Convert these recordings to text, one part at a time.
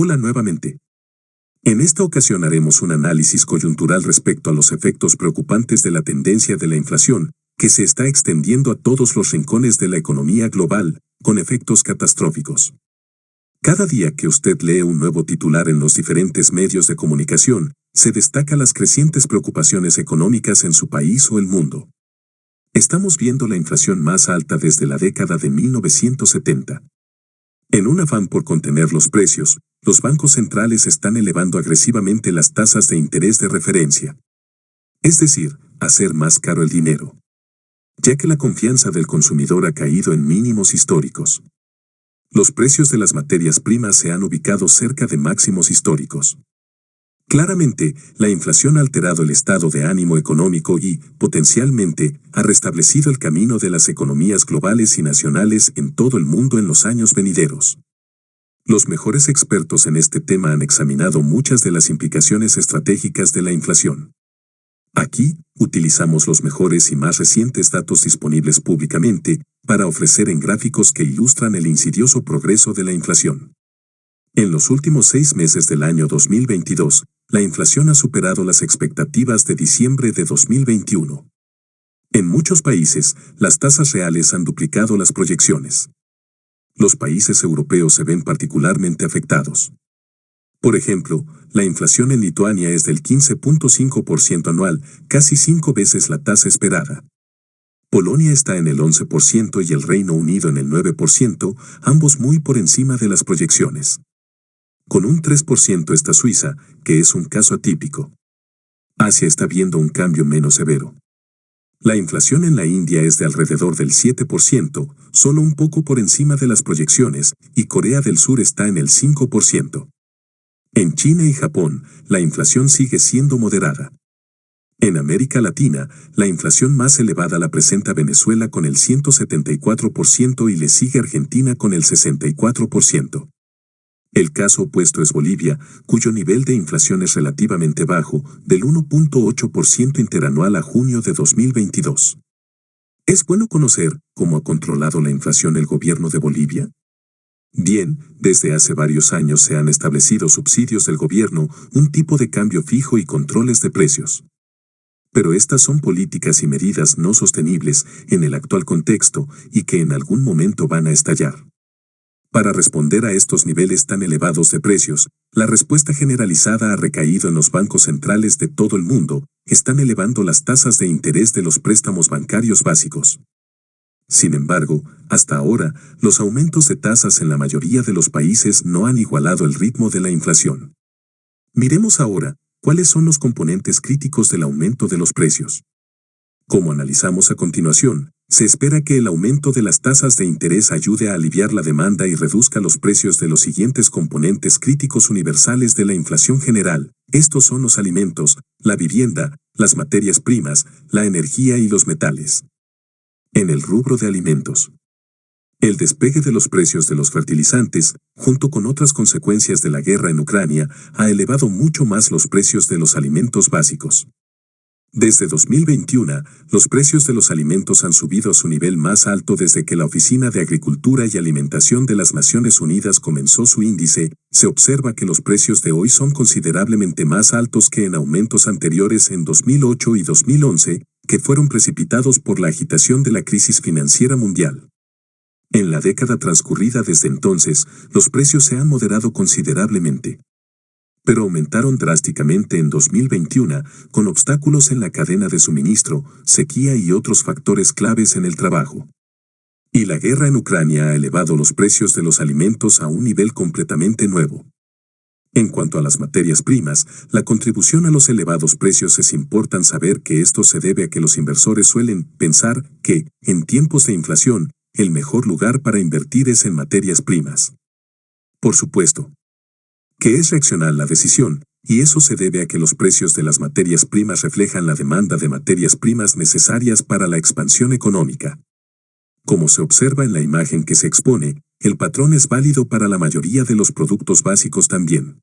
Hola nuevamente. En esta ocasión haremos un análisis coyuntural respecto a los efectos preocupantes de la tendencia de la inflación, que se está extendiendo a todos los rincones de la economía global, con efectos catastróficos. Cada día que usted lee un nuevo titular en los diferentes medios de comunicación, se destaca las crecientes preocupaciones económicas en su país o el mundo. Estamos viendo la inflación más alta desde la década de 1970. En un afán por contener los precios, los bancos centrales están elevando agresivamente las tasas de interés de referencia. Es decir, hacer más caro el dinero. Ya que la confianza del consumidor ha caído en mínimos históricos. Los precios de las materias primas se han ubicado cerca de máximos históricos. Claramente, la inflación ha alterado el estado de ánimo económico y, potencialmente, ha restablecido el camino de las economías globales y nacionales en todo el mundo en los años venideros. Los mejores expertos en este tema han examinado muchas de las implicaciones estratégicas de la inflación. Aquí, utilizamos los mejores y más recientes datos disponibles públicamente para ofrecer en gráficos que ilustran el insidioso progreso de la inflación. En los últimos 6 meses del año 2022, la inflación ha superado las expectativas de diciembre de 2021. En muchos países, las tasas reales han duplicado las proyecciones. Los países europeos se ven particularmente afectados. Por ejemplo, la inflación en Lituania es del 15.5% anual, casi 5 veces la tasa esperada. Polonia está en el 11% y el Reino Unido en el 9%, ambos muy por encima de las proyecciones. Con un 3% está Suiza, que es un caso atípico. Asia está viendo un cambio menos severo. La inflación en la India es de alrededor del 7%, solo un poco por encima de las proyecciones, y Corea del Sur está en el 5%. En China y Japón, la inflación sigue siendo moderada. En América Latina, la inflación más elevada la presenta Venezuela con el 174% y le sigue Argentina con el 64%. El caso opuesto es Bolivia, cuyo nivel de inflación es relativamente bajo, del 1.8% interanual a junio de 2022. ¿Es bueno conocer cómo ha controlado la inflación el gobierno de Bolivia? Bien, desde hace varios años se han establecido subsidios del gobierno, un tipo de cambio fijo y controles de precios. Pero estas son políticas y medidas no sostenibles en el actual contexto y que en algún momento van a estallar. Para responder a estos niveles tan elevados de precios, la respuesta generalizada ha recaído en los bancos centrales de todo el mundo, están elevando las tasas de interés de los préstamos bancarios básicos. Sin embargo, hasta ahora, los aumentos de tasas en la mayoría de los países no han igualado el ritmo de la inflación. Miremos ahora, ¿cuáles son los componentes críticos del aumento de los precios? Como analizamos a continuación, se espera que el aumento de las tasas de interés ayude a aliviar la demanda y reduzca los precios de los siguientes componentes críticos universales de la inflación general. Estos son los alimentos, la vivienda, las materias primas, la energía y los metales. En el rubro de alimentos. El despegue de los precios de los fertilizantes, junto con otras consecuencias de la guerra en Ucrania, ha elevado mucho más los precios de los alimentos básicos. Desde 2021, los precios de los alimentos han subido a su nivel más alto desde que la Oficina de Agricultura y Alimentación de las Naciones Unidas comenzó su índice. Se observa que los precios de hoy son considerablemente más altos que en aumentos anteriores en 2008 y 2011, que fueron precipitados por la agitación de la crisis financiera mundial. En la década transcurrida desde entonces, los precios se han moderado considerablemente. Pero aumentaron drásticamente en 2021, con obstáculos en la cadena de suministro, sequía y otros factores claves en el trabajo. Y la guerra en Ucrania ha elevado los precios de los alimentos a un nivel completamente nuevo. En cuanto a las materias primas, la contribución a los elevados precios es importante saber que esto se debe a que los inversores suelen pensar que, en tiempos de inflación, el mejor lugar para invertir es en materias primas. Por supuesto, que es reaccionar la decisión, y eso se debe a que los precios de las materias primas reflejan la demanda de materias primas necesarias para la expansión económica. Como se observa en la imagen que se expone, el patrón es válido para la mayoría de los productos básicos también.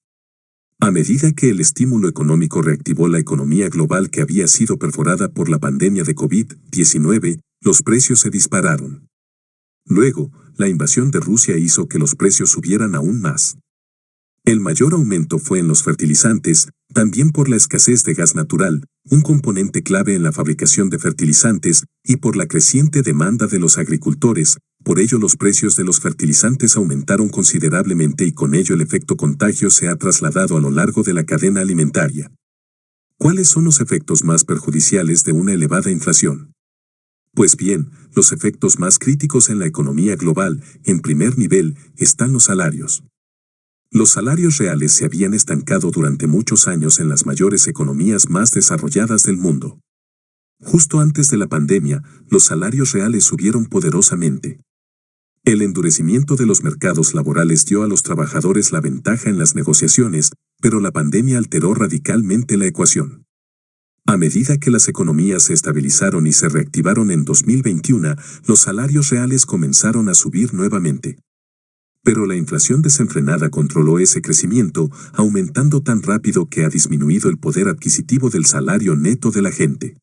A medida que el estímulo económico reactivó la economía global que había sido perforada por la pandemia de COVID-19, los precios se dispararon. Luego, la invasión de Rusia hizo que los precios subieran aún más. El mayor aumento fue en los fertilizantes, también por la escasez de gas natural, un componente clave en la fabricación de fertilizantes, y por la creciente demanda de los agricultores. Por ello los precios de los fertilizantes aumentaron considerablemente y con ello el efecto contagio se ha trasladado a lo largo de la cadena alimentaria. ¿Cuáles son los efectos más perjudiciales de una elevada inflación? Pues bien, los efectos más críticos en la economía global, en primer nivel, están los salarios. Los salarios reales se habían estancado durante muchos años en las mayores economías más desarrolladas del mundo. Justo antes de la pandemia, los salarios reales subieron poderosamente. El endurecimiento de los mercados laborales dio a los trabajadores la ventaja en las negociaciones, pero la pandemia alteró radicalmente la ecuación. A medida que las economías se estabilizaron y se reactivaron en 2021, los salarios reales comenzaron a subir nuevamente. Pero la inflación desenfrenada controló ese crecimiento, aumentando tan rápido que ha disminuido el poder adquisitivo del salario neto de la gente.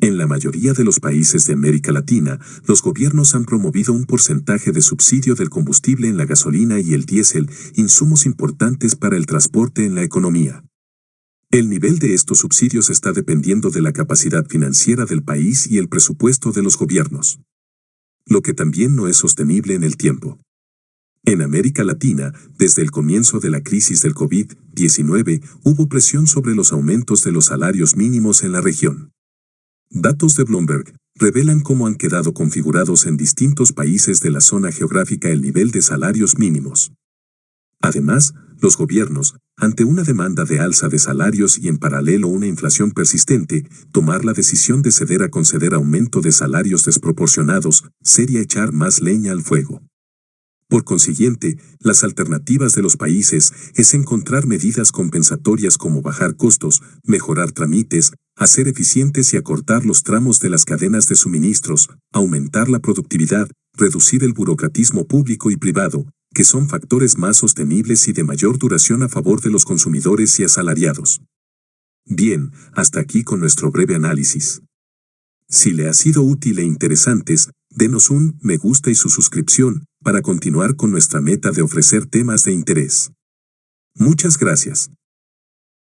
En la mayoría de los países de América Latina, los gobiernos han promovido un porcentaje de subsidio del combustible en la gasolina y el diésel, insumos importantes para el transporte en la economía. El nivel de estos subsidios está dependiendo de la capacidad financiera del país y el presupuesto de los gobiernos. Lo que también no es sostenible en el tiempo. En América Latina, desde el comienzo de la crisis del COVID-19, hubo presión sobre los aumentos de los salarios mínimos en la región. Datos de Bloomberg revelan cómo han quedado configurados en distintos países de la zona geográfica el nivel de salarios mínimos. Además, los gobiernos, ante una demanda de alza de salarios y en paralelo una inflación persistente, tomar la decisión de ceder a conceder aumento de salarios desproporcionados sería echar más leña al fuego. Por consiguiente, las alternativas de los países es encontrar medidas compensatorias como bajar costos, mejorar trámites, hacer eficientes y acortar los tramos de las cadenas de suministros, aumentar la productividad, reducir el burocratismo público y privado, que son factores más sostenibles y de mayor duración a favor de los consumidores y asalariados. Bien, hasta aquí con nuestro breve análisis. Si le ha sido útil e interesante, denos un me gusta y su suscripción, para continuar con nuestra meta de ofrecer temas de interés. Muchas gracias.